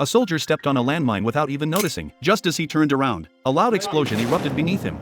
A soldier stepped on a landmine without even noticing. Just as he turned around, a loud explosion erupted beneath him.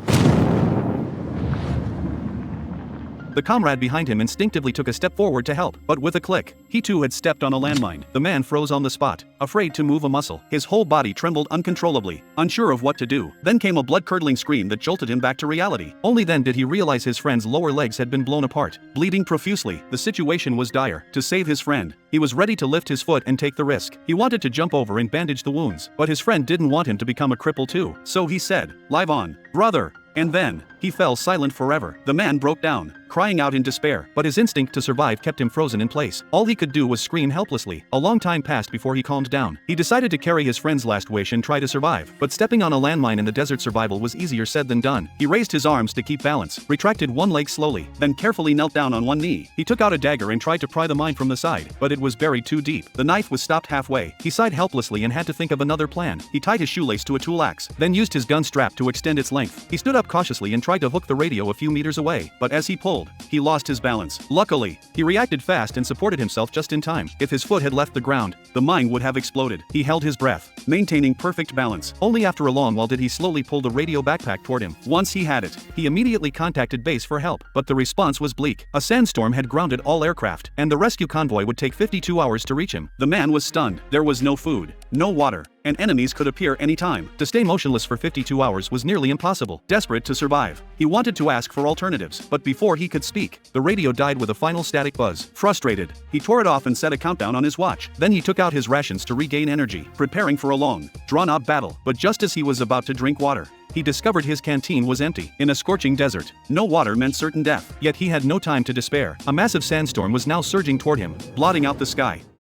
The comrade behind him instinctively took a step forward to help, but with a click, he too had stepped on a landmine. The man froze on the spot, afraid to move a muscle. His whole body trembled uncontrollably, unsure of what to do. Then came a blood-curdling scream that jolted him back to reality. Only then did he realize his friend's lower legs had been blown apart, bleeding profusely. The situation was dire. To save his friend, he was ready to lift his foot and take the risk. He wanted to jump over and bandage the wounds, but his friend didn't want him to become a cripple too. So he said, "Live on, brother." And then, he fell silent forever. The man broke down, crying out in despair, but his instinct to survive kept him frozen in place. All he could do was scream helplessly. A long time passed before he calmed down. He decided to carry his friend's last wish and try to survive, but stepping on a landmine in the desert survival was easier said than done. He raised his arms to keep balance, retracted one leg slowly, then carefully knelt down on one knee. He took out a dagger and tried to pry the mine from the side, but it was buried too deep. The knife was stopped halfway. He sighed helplessly and had to think of another plan. He tied his shoelace to a tool axe, then used his gun strap to extend its length. He stood up cautiously and tried to hook the radio a few meters away, but as he pulled, he lost his balance. Luckily, he reacted fast and supported himself just in time. If his foot had left the ground, the mine would have exploded. He held his breath, maintaining perfect balance. Only after a long while did he slowly pull the radio backpack toward him. Once he had it, he immediately contacted base for help, but the response was bleak. A sandstorm had grounded all aircraft, and the rescue convoy would take 52 hours to reach him. The man was stunned. There was no food, no water, and enemies could appear any time. To stay motionless for 52 hours was nearly impossible. Desperate to survive, he wanted to ask for alternatives, but before he could speak, the radio died with a final static buzz. Frustrated, he tore it off and set a countdown on his watch. Then he took out his rations to regain energy, preparing for a long, drawn-out battle. But just as he was about to drink water, he discovered his canteen was empty. In a scorching desert, no water meant certain death. Yet he had no time to despair. A massive sandstorm was now surging toward him, blotting out the sky.